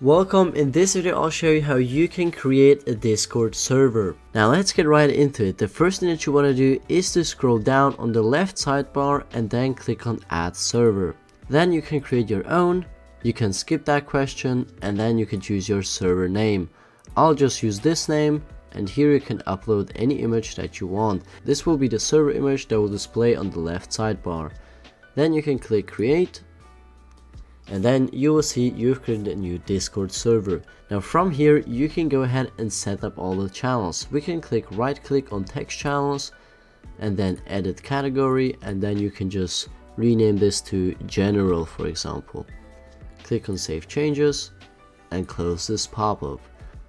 Welcome. In this video I'll show you how you can create a Discord server. Now let's get right into it. The first thing that you want to do is to scroll down on the left sidebar and then click on add server. Then you can create your own. You can skip that question and then you can choose your server name. I'll just use this name, and here you can upload any image that you want. This will be the server image that will display on the left sidebar. Then you can click create. And then you will see you've created a new Discord server. Now from here you can go ahead and set up all the channels. We can right click on text channels and then edit category, and then you can just rename this to general, for example. Click on save changes and close this pop-up.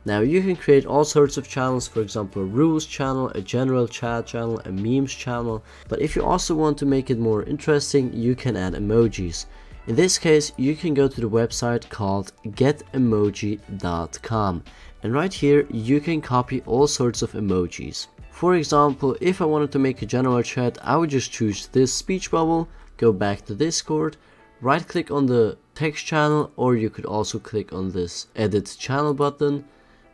Now you can create all sorts of channels, for example a rules channel, a general chat channel, a memes channel, but if you also want to make it more interesting you can add emojis. In this case, you can go to the website called getemoji.com, and right here you can copy all sorts of emojis. For example, if I wanted to make a general chat, I would just choose this speech bubble, go back to Discord, right click on the text channel, or you could also click on this edit channel button,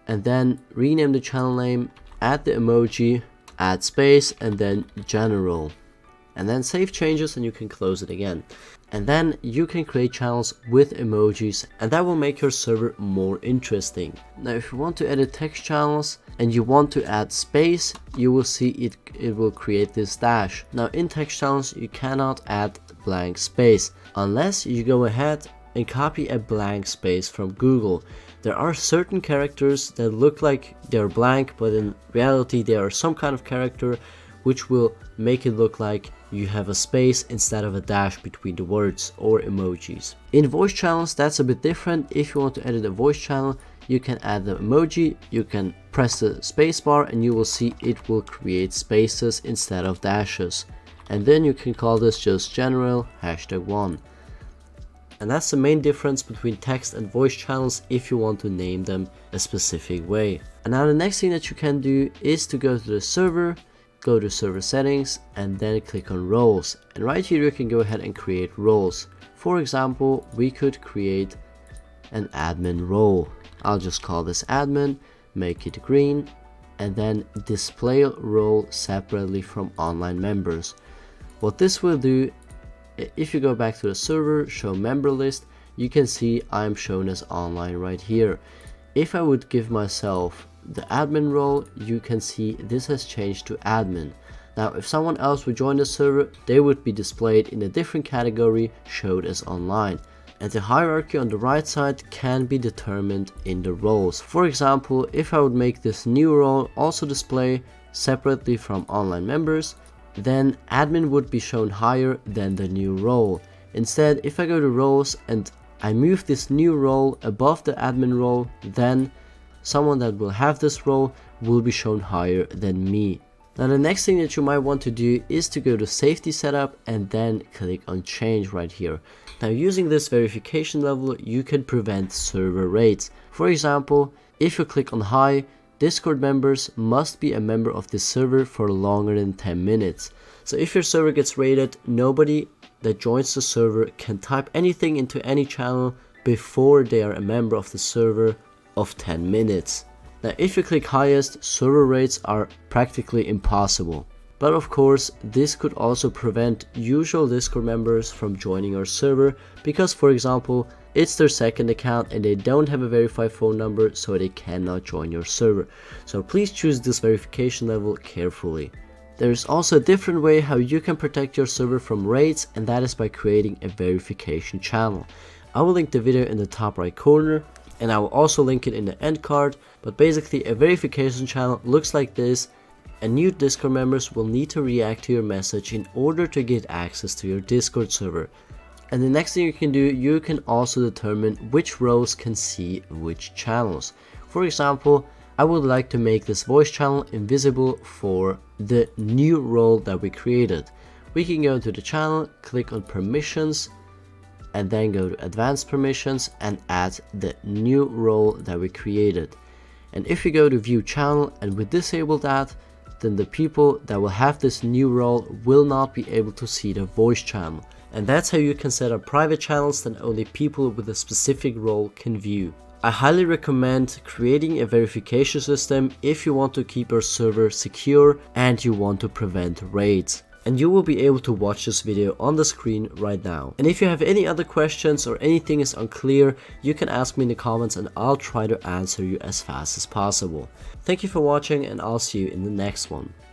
and then rename the channel name, add the emoji, add space, and then general. And then save changes and you can close it again. And then you can create channels with emojis, and that will make your server more interesting. Now if you want to edit text channels and you want to add space, you will see it will create this dash. Now in text channels you cannot add blank space unless you go ahead and copy a blank space from Google. There are certain characters that look like they're blank, but in reality they are some kind of character which will make it look like you have a space instead of a dash between the words or emojis. In voice channels that's a bit different. If you want to edit a voice channel, you can add the emoji, you can press the spacebar and you will see it will create spaces instead of dashes. And then you can call this just general #1. And that's the main difference between text and voice channels if you want to name them a specific way. And now the next thing that you can do is to go to the server, go to server settings, and then click on roles. And right here you can go ahead and create roles. For example, we could create an admin role. I'll just call this admin, make it green, and then display role separately from online members. What this will do, if you go back to the server, show member list, you can see I'm shown as online right here. If I would give myself the admin role, you can see this has changed to admin. Now if someone else would join the server, they would be displayed in a different category, showed as online. And the hierarchy on the right side can be determined in the roles. For example, if I would make this new role also display separately from online members, then admin would be shown higher than the new role. Instead, if I go to roles and I move this new role above the admin role, then someone that will have this role will be shown higher than me. Now the next thing that you might want to do is to go to safety setup and then click on change right here. Now using this verification level you can prevent server raids. For example, if you click on high, Discord members must be a member of this server for longer than 10 minutes. So if your server gets raided, nobody that joins the server can type anything into any channel before they are a member of the server of 10 minutes. Now if you click highest, server raids are practically impossible. But of course this could also prevent usual Discord members from joining our server because, for example, it's their second account and they don't have a verified phone number, so they cannot join your server. So please choose this verification level carefully. There is also a different way how you can protect your server from raids, and that is by creating a verification channel. I will link the video in the top right corner, and I will also link it in the end card. But basically a verification channel looks like this, and new Discord members will need to react to your message in order to get access to your Discord server. And the next thing you can do, you can also determine which roles can see which channels. For example, I would like to make this voice channel invisible for the new role that we created. We can go into the channel, click on permissions, and then go to advanced permissions and add the new role that we created. And if you go to view channel and we disable that, then the people that will have this new role will not be able to see the voice channel. And that's how you can set up private channels that only people with a specific role can view. I highly recommend creating a verification system if you want to keep your server secure and you want to prevent raids. And you will be able to watch this video on the screen right now. And if you have any other questions or anything is unclear, you can ask me in the comments and I'll try to answer you as fast as possible. Thank you for watching and I'll see you in the next one.